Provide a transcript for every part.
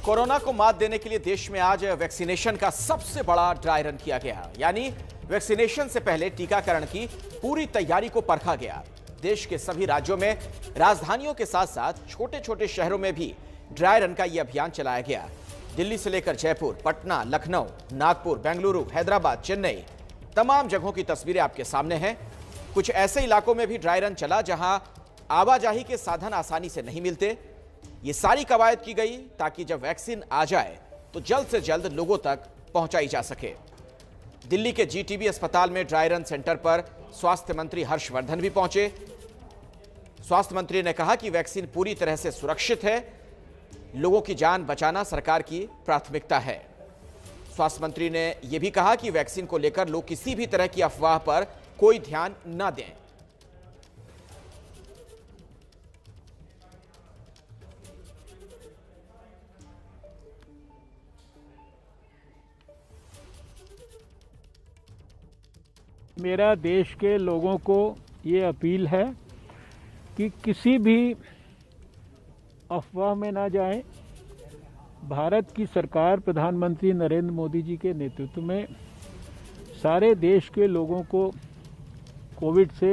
Corona को मात देने के लिए देश में आज वैक्सीनेशन का सबसे बड़ा ड्राई रन किया गया। यानी वैक्सीनेशन से पहले टीकाकरण की पूरी तैयारी को परखा गया। देश के सभी राज्यों में राजधानियों के साथ साथ छोटे छोटे शहरों में भी ड्राई रन का यह अभियान चलाया गया। दिल्ली से लेकर जयपुर, पटना, लखनऊ, नागपुर, बेंगलुरु, हैदराबाद, चेन्नई, तमाम जगहों की तस्वीरें आपके सामने हैं। कुछ ऐसे इलाकों में भी ड्राई रन चला जहां आवाजाही के साधन आसानी से नहीं मिलते। ये सारी कवायद की गई ताकि जब वैक्सीन आ जाए तो जल्द से जल्द लोगों तक पहुंचाई जा सके। दिल्ली के जीटीबी अस्पताल में ड्राई रन सेंटर पर स्वास्थ्य मंत्री हर्षवर्धन भी पहुंचे। स्वास्थ्य मंत्री ने कहा कि वैक्सीन पूरी तरह से सुरक्षित है, लोगों की जान बचाना सरकार की प्राथमिकता है। स्वास्थ्य मंत्री ने यह भी कहा कि वैक्सीन को लेकर लोग किसी भी तरह की अफवाह पर कोई ध्यान न दें। मेरा देश के लोगों को ये अपील है कि किसी भी अफवाह में ना जाएं। भारत की सरकार प्रधानमंत्री नरेंद्र मोदी जी के नेतृत्व में सारे देश के लोगों को कोविड से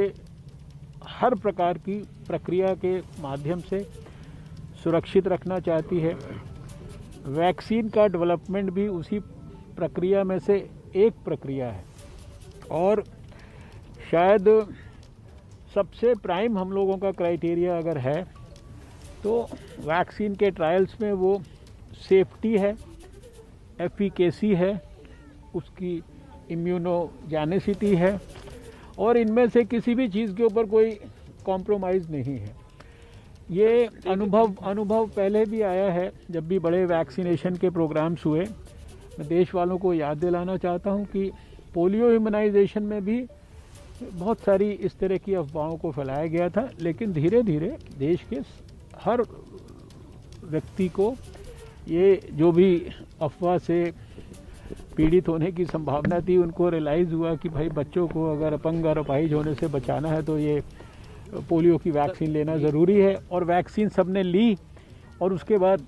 हर प्रकार की प्रक्रिया के माध्यम से सुरक्षित रखना चाहती है। वैक्सीन का डेवलपमेंट भी उसी प्रक्रिया में से एक प्रक्रिया है और शायद सबसे प्राइम हम लोगों का क्राइटेरिया अगर है तो वैक्सीन के ट्रायल्स में वो सेफ्टी है, एफिकेसी है, उसकी इम्यूनोजेनिसिटी है और इनमें से किसी भी चीज़ के ऊपर कोई कॉम्प्रोमाइज़ नहीं है। ये अनुभव पहले भी आया है जब भी बड़े वैक्सीनेशन के प्रोग्राम्स हुए। मैं देश वालों को याद दिलाना चाहता हूँ कि पोलियो इम्यूनाइजेशन में भी बहुत सारी इस तरह की अफवाहों को फैलाया गया था, लेकिन धीरे धीरे देश के हर व्यक्ति को ये जो भी अफवाह से पीड़ित होने की संभावना थी उनको रियलाइज़ हुआ कि भाई बच्चों को अगर अपंग और अपाहिज होने से बचाना है तो ये पोलियो की वैक्सीन लेना ज़रूरी है। और वैक्सीन सबने ली और उसके बाद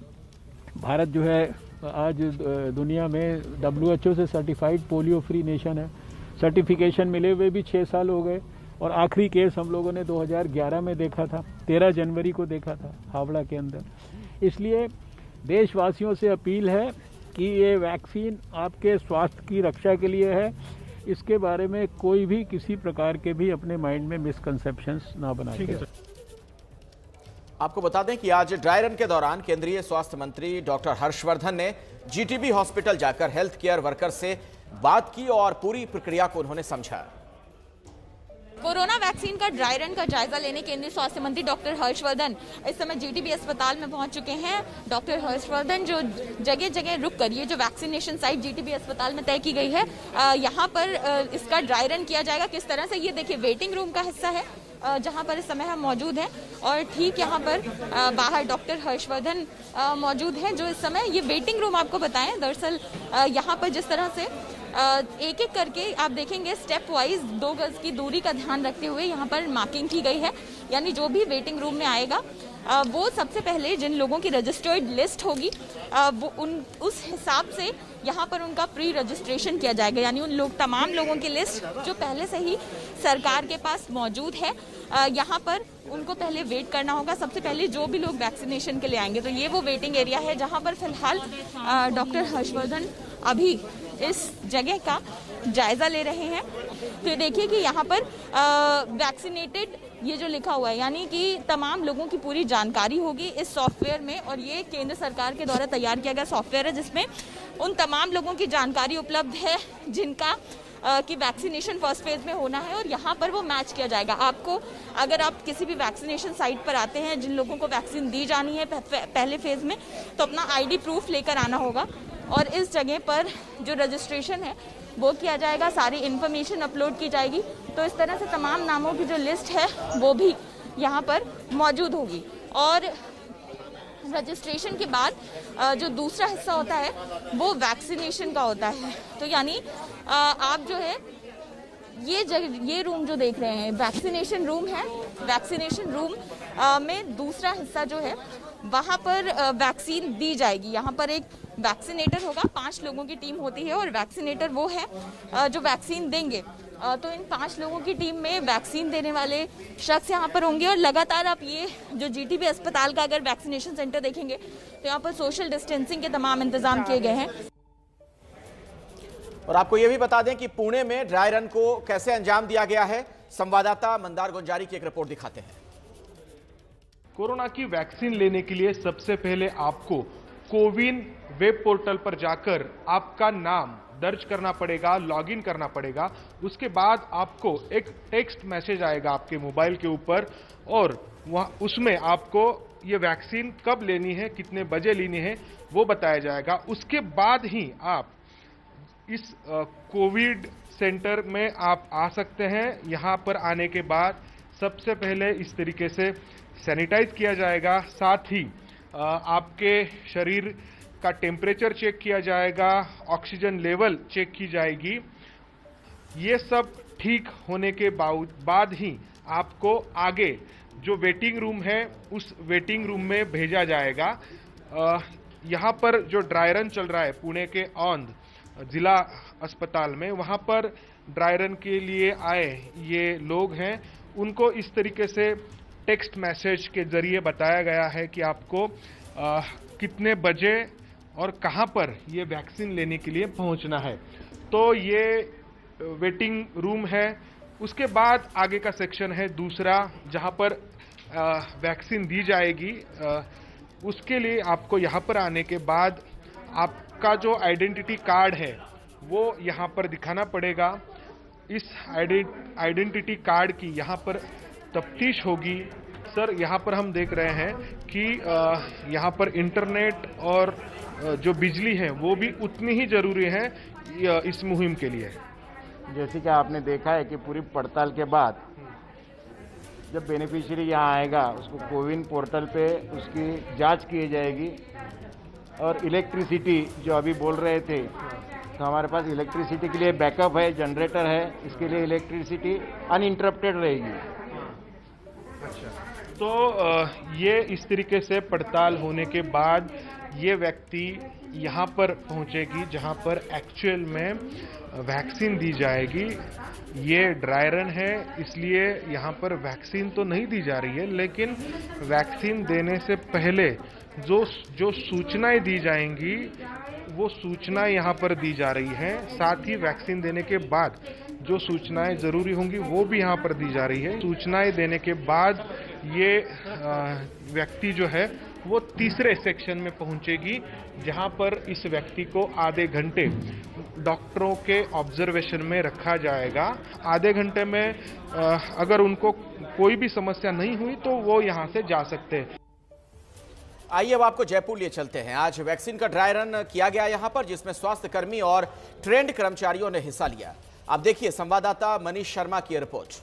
भारत जो है आज दुनिया में WHO से सर्टिफाइड पोलियो फ्री नेशन है। सर्टिफिकेशन मिले हुए भी 6 साल हो गए और आखिरी केस हम लोगों ने 2011 में देखा था, 13 जनवरी को देखा था हावड़ा के अंदर। इसलिए देशवासियों से अपील है कि ये वैक्सीन आपके स्वास्थ्य की रक्षा के लिए है। इसके बारे में कोई भी किसी प्रकार के भी अपने माइंड में मिसकंसेप्शंस ना बनाए। आपको बता दें कि आज ड्राई रन के दौरान केंद्रीय स्वास्थ्य मंत्री डॉक्टर हर्षवर्धन ने जीटीबी हॉस्पिटल जाकर हेल्थ केयर वर्कर से बात की और पूरी प्रक्रिया को उन्होंने समझा। कोरोना वैक्सीन का ड्राई रन का जायजा लेने केंद्रीय स्वास्थ्य मंत्री डॉक्टर हर्षवर्धन इस समय जीटीबी अस्पताल में पहुंच चुके हैं। डॉक्टर हर्षवर्धन जो जगह जगह रुक कर ये जो वैक्सीनेशन साइट जीटीबी अस्पताल में तय की गई है यहाँ पर इसका ड्राई रन किया जाएगा। किस तरह से ये देखिए वेटिंग रूम का हिस्सा है जहां पर इस समय हम मौजूद हैं और ठीक यहाँ पर बाहर डॉक्टर हर्षवर्धन मौजूद हैं जो इस समय ये वेटिंग रूम आपको बताएं। दरअसल यहाँ पर जिस तरह से एक एक करके आप देखेंगे स्टेप वाइज 2 गज की दूरी का ध्यान रखते हुए यहाँ पर मार्किंग की गई है। यानी जो भी वेटिंग रूम में आएगा वो सबसे पहले जिन लोगों की रजिस्टर्ड लिस्ट होगी वो उस हिसाब से यहाँ पर उनका प्री रजिस्ट्रेशन किया जाएगा। यानी उन तमाम लोगों की लिस्ट जो पहले से ही सरकार के पास मौजूद है यहाँ पर उनको पहले वेट करना होगा। सबसे पहले जो भी लोग वैक्सीनेशन के लिए आएंगे तो ये वो वेटिंग एरिया है जहाँ पर फिलहाल डॉक्टर हर्षवर्धन अभी इस जगह का जायजा ले रहे हैं। तो देखिए कि यहाँ पर वैक्सीनेटेड ये जो लिखा हुआ है यानी कि तमाम लोगों की पूरी जानकारी होगी इस सॉफ्टवेयर में और ये केंद्र सरकार के द्वारा तैयार किया गया सॉफ्टवेयर है जिसमें उन तमाम लोगों की जानकारी उपलब्ध है जिनका कि वैक्सीनेशन फर्स्ट फेज में होना है और यहाँ पर वो मैच किया जाएगा। आपको अगर आप किसी भी वैक्सीनेशन साइट पर आते हैं जिन लोगों को वैक्सीन दी जानी है पहले फेज में तो अपना ID प्रूफ लेकर आना होगा और इस जगह पर जो रजिस्ट्रेशन है वो किया जाएगा, सारी इन्फॉर्मेशन अपलोड की जाएगी। तो इस तरह से तमाम नामों की जो लिस्ट है वो भी यहाँ पर मौजूद होगी और रजिस्ट्रेशन के बाद जो दूसरा हिस्सा होता है वो वैक्सीनेशन का होता है। तो यानी आप जो है ये रूम जो देख रहे हैं वैक्सीनेशन रूम है। वैक्सीनेशन रूम में दूसरा हिस्सा जो है वहाँ पर वैक्सीन दी जाएगी। यहाँ पर एक वैक्सीनेटर होगा, 5 लोगों की टीम होती है और वैक्सीनेटर वो है जो वैक्सीन देंगे। तो इन 5 लोगों की टीम में वैक्सीन देने वाले शख्स यहाँ पर होंगे और लगातार आप ये जो जीटीबी अस्पताल का अगर वैक्सीनेशन सेंटर देखेंगे तो यहाँ पर सोशल डिस्टेंसिंग के तमाम इंतजाम किए गए हैं। और आपको यह भी बता दें कि पुणे में ड्राई रन को कैसे अंजाम दिया गया है, संवाददाता मंदार गुंजारी की एक रिपोर्ट दिखाते हैं। कोरोना की वैक्सीन लेने के लिए सबसे पहले आपको कोविन वेब पोर्टल पर जाकर आपका नाम दर्ज करना पड़ेगा, लॉगिन करना पड़ेगा। उसके बाद आपको एक टेक्स्ट मैसेज आएगा आपके मोबाइल के ऊपर और उसमें आपको ये वैक्सीन कब लेनी है, कितने बजे लेनी है, वो बताया जाएगा। उसके बाद ही आप इस कोविड सेंटर में आप आ सकते हैं। यहाँ पर आने के बाद सबसे पहले इस तरीके से सैनिटाइज किया जाएगा, साथ ही आपके शरीर का टेम्परेचर चेक किया जाएगा, ऑक्सीजन लेवल चेक की जाएगी। ये सब ठीक होने के बाद ही आपको आगे जो वेटिंग रूम है उस वेटिंग रूम में भेजा जाएगा। यहाँ पर जो ड्राई रन चल रहा है पुणे के औंध जिला अस्पताल में, वहाँ पर ड्राई रन के लिए आए ये लोग हैं, उनको इस तरीके से टेक्स्ट मैसेज के जरिए बताया गया है कि आपको कितने बजे और कहां पर ये वैक्सीन लेने के लिए पहुंचना है। तो ये वेटिंग रूम है। उसके बाद आगे का सेक्शन है दूसरा, जहां पर वैक्सीन दी जाएगी। उसके लिए आपको यहां पर आने के बाद आपका जो आइडेंटिटी कार्ड है वो यहां पर दिखाना पड़ेगा। इस आइडेंटिटी कार्ड की यहां पर तफ्तीश होगी। सर, यहाँ पर हम देख रहे हैं कि यहाँ पर इंटरनेट और जो बिजली है वो भी उतनी ही जरूरी है इस मुहिम के लिए। जैसे कि आपने देखा है कि पूरी पड़ताल के बाद जब बेनिफिशियरी यहाँ आएगा उसको कोविन पोर्टल पे उसकी जांच की जाएगी। और इलेक्ट्रिसिटी जो अभी बोल रहे थे, तो हमारे पास इलेक्ट्रिसिटी के लिए बैकअप है, जनरेटर है, इसके लिए इलेक्ट्रिसिटी अनइंटरप्टेड रहेगी। तो ये इस तरीके से पड़ताल होने के बाद ये व्यक्ति यहाँ पर पहुँचेगी जहाँ पर एक्चुअल में वैक्सीन दी जाएगी। ये ड्राई रन है, इसलिए यहाँ पर वैक्सीन तो नहीं दी जा रही है, लेकिन वैक्सीन देने से पहले जो सूचनाएं दी जाएंगी वो सूचनाएं यहाँ पर दी जा रही हैं। साथ ही वैक्सीन देने के बाद जो सूचनाएं जरूरी होंगी वो भी यहाँ पर दी जा रही है। सूचनाएं देने के बाद ये व्यक्ति जो है वो तीसरे सेक्शन में पहुंचेगी, जहां पर इस व्यक्ति को आधे घंटे डॉक्टरों के ऑब्जर्वेशन में रखा जाएगा। आधे घंटे में अगर उनको कोई भी समस्या नहीं हुई तो वो यहां से जा सकते हैं। आइए अब आपको जयपुर लिए चलते हैं। आज वैक्सीन का ड्राई रन किया गया यहां पर, जिसमें स्वास्थ्य कर्मी और ट्रेंड कर्मचारियों ने हिस्सा लिया। आप देखिए संवाददाता मनीष शर्मा की रिपोर्ट।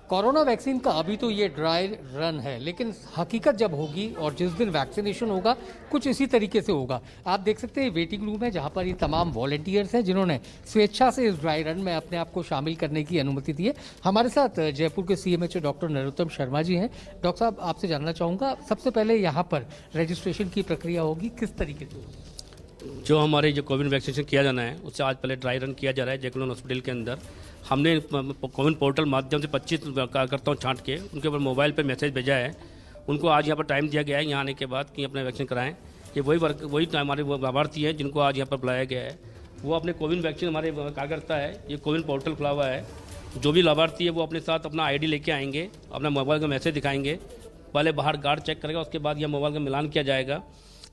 कोरोना वैक्सीन का अभी तो ये ड्राई रन है, लेकिन हकीकत जब होगी और जिस दिन वैक्सीनेशन होगा कुछ इसी तरीके से होगा। आप देख सकते हैं वेटिंग रूम है जहां पर ये तमाम वॉलंटियर्स हैं जिन्होंने स्वेच्छा से इस ड्राई रन में अपने आप को शामिल करने की अनुमति दी है। हमारे साथ जयपुर के CMHO डॉक्टर नरोत्तम शर्मा जी हैं। डॉक्टर साहब, आपसे जानना चाहूँगा, सबसे पहले यहाँ पर रजिस्ट्रेशन की प्रक्रिया होगी किस तरीके से होगी? जो हमारे जो कोविड वैक्सीनेशन किया जाना है उससे आज पहले ड्राई रन किया जा रहा है जयकुलन हॉस्पिटल के अंदर। हमने कोविन पोर्टल माध्यम से 25 कार्यकर्ताओं छांट के उनके ऊपर मोबाइल पे मैसेज भेजा है। उनको आज यहाँ पर टाइम दिया गया है यहाँ आने के बाद कि अपने वैक्सीन कराएं। ये वही हमारे लाभार्थी हैं जिनको आज यहाँ पर बुलाया गया है। वो अपने कोविन वैक्सीन, हमारे कार्यकर्ता है, ये कोविन पोर्टल खुला हुआ है। जो भी लाभार्थी है वो अपने साथ अपना ID लेके आएंगे, अपना मोबाइल का मैसेज दिखाएंगे। पहले बाहर गार्ड चेक करेगा, उसके बाद यह मोबाइल का मिलान किया जाएगा,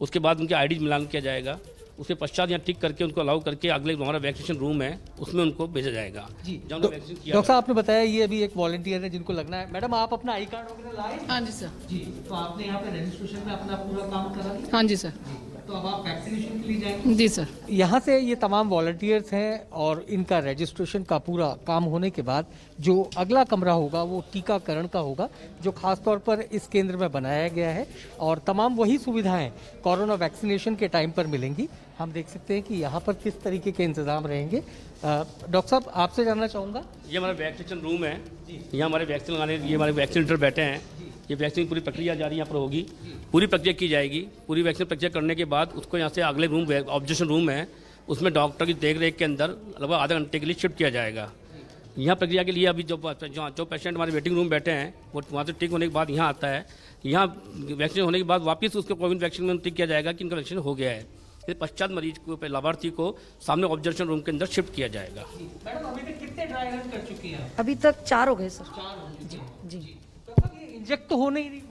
उसके बाद उनके ID मिलान किया जाएगा। उसके पश्चात यहाँ टिक करके उनको अलाउ करके अगले हमारा वैक्सीनेशन रूम है उसमें उनको भेजा जाएगा। जी डॉक्टर साहब, आपने बताया ये अभी एक वॉलंटियर है जिनको लगना है। मैडम, आप अपना आई कार्ड वगैरह लाए? हाँ जी सर। जी, तो आपने यहाँ पे रजिस्ट्रेशन में अपना पूरा काम करा लिया? हाँ जी सर। तो अब आप वैक्सीनेशन के लिए जाएंगे? जी सर। यहाँ से ये तमाम वॉलंटियर्स हैं और इनका रजिस्ट्रेशन का पूरा काम होने के बाद जो अगला कमरा होगा वो टीकाकरण का होगा, जो खास तौर पर इस केंद्र में बनाया गया है। और तमाम वही सुविधाएं कोरोना वैक्सीनेशन के टाइम पर मिलेंगी। हम देख सकते हैं कि यहाँ पर किस तरीके के इंतजाम रहेंगे। डॉक्टर साहब, आपसे जानना चाहूँगा, ये हमारा वैक्सीनेशन रूम है, यहाँ हमारे वैक्सीन लगाने ये हमारे वैक्सीनेटर बैठे हैं। ये वैक्सीन पूरी प्रक्रिया जारी यहाँ पर होगी, पूरी प्रक्रिया की जाएगी। पूरी वैक्सीन प्रक्रिया करने के बाद उसको यहाँ से अगले रूम ऑब्जर्वेशन रूम है, उसमें डॉक्टर की देख रेख के अंदर लगभग आधा घंटे के लिए शिफ्ट किया जाएगा। यहाँ प्रक्रिया के लिए अभी जो पेशेंट हमारे वेटिंग रूम बैठे हैं वो वहाँ से ठीक होने के बाद यहाँ आता है, यहाँ वैक्सीन होने के बाद वापस उसको कोविड वैक्सीन में टिक किया जाएगा कि इनका वैक्सीन हो गया है। फिर पश्चात मरीज को, लाभार्थी को सामने ऑब्जर्वेशन रूम के अंदर शिफ्ट किया जाएगा। मैडम अभी तक कितने ड्राई रन कर चुकी हैं? अभी तक 4 हो गए सर। 4 हो गए। जी जी। तो ये इंजेक्ट तो होने ही नहीं।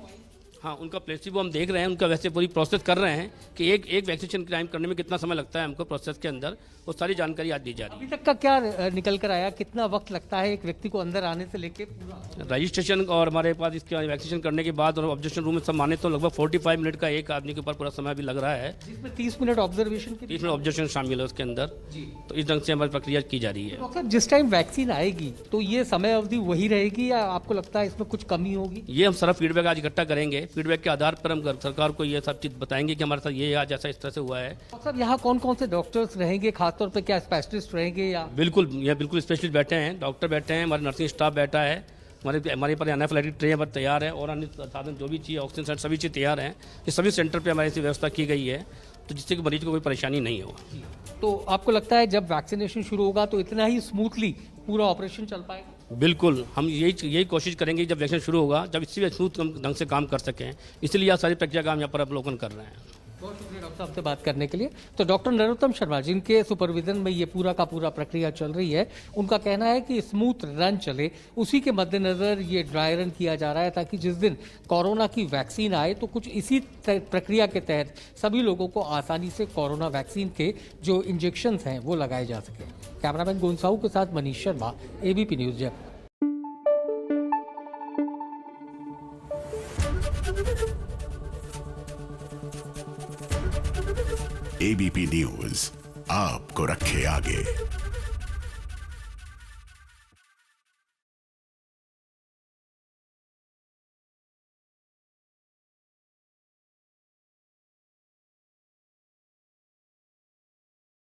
हाँ, उनका प्लेसिबो हम देख रहे हैं, उनका वैसे पूरी प्रोसेस कर रहे हैं कि एक वैक्सीनेशन टाइम करने में कितना समय लगता है हमको प्रोसेस के अंदर, वो सारी जानकारी आज दी जा रही है। अभी तक का क्या निकल कर आया, कितना वक्त लगता है एक व्यक्ति को अंदर आने से लेके पूरा? रजिस्ट्रेशन और हमारे पास इसके वैक्सीनेशन करने के बाद और ऑब्जर्वेशन रूम में सब माने तो लगभग 45 मिनट का एक आदमी के ऊपर पूरा समय भी लग रहा है, जिसमें 30 मिनट ऑब्जर्वेशन के 30 मिनट ऑब्जर्वेशन शामिल है उसके अंदर। तो इस ढंग से हमारी प्रक्रिया की जा रही है। डॉक्टर साहब, जिस टाइम वैक्सीन आएगी तो ये समय अवधि वही रहेगी या आपको लगता है इसमें कुछ कमी होगी? ये हम सारा फीडबैक आज इकट्ठा करेंगे, फीडबैक के आधार पर हम सरकार को ये सब चीज़ बताएंगे कि हमारे साथ ये आज ऐसा इस तरह से हुआ है। डॉक्टर साहब, यहाँ कौन कौन से डॉक्टर्स रहेंगे, खासतौर पे क्या स्पेशलिस्ट रहेंगे या? बिल्कुल, यहाँ बिल्कुल स्पेशलिस्ट बैठे हैं, डॉक्टर बैठे हैं, हमारे नर्सिंग स्टाफ बैठा है, हमारे पर एनाफिलाइटिस ट्रे पर तैयार है और अन्य साधन जो भी चाहिए, ऑक्सीजन सेंटर सभी चीज़ तैयार हैं। ये सभी सेंटर पे हमारी ऐसी व्यवस्था की गई है तो जिससे कि मरीज को कोई परेशानी नहीं हो। तो आपको लगता है जब वैक्सीनेशन शुरू होगा तो इतना ही स्मूथली पूरा ऑपरेशन चल पाएगा? बिल्कुल, हम यही कोशिश करेंगे जब वैक्सीन शुरू होगा, जब इससे भी स्मूथ ढंग से काम कर सकें, इसलिए यह सारी प्रक्रिया का हम यहाँ पर अवलोकन कर रहे हैं। बहुत शुक्रिया डॉक्टर साहब से बात करने के लिए। तो डॉक्टर नरोत्तम शर्मा, जिनके सुपरविजन में ये पूरा का पूरा प्रक्रिया चल रही है, उनका कहना है कि स्मूथ रन चले, उसी के मद्देनजर ये ड्राई रन किया जा रहा है ताकि जिस दिन कोरोना की वैक्सीन आए तो कुछ इसी प्रक्रिया के तहत सभी लोगों को आसानी से कोरोना वैक्सीन के जो इंजेक्शन हैं वो लगाए जा सके। कैमरामैन गोंसाऊ के साथ Manish Sharma, ABP news Jaipur. ABP news आपको रखे आगे।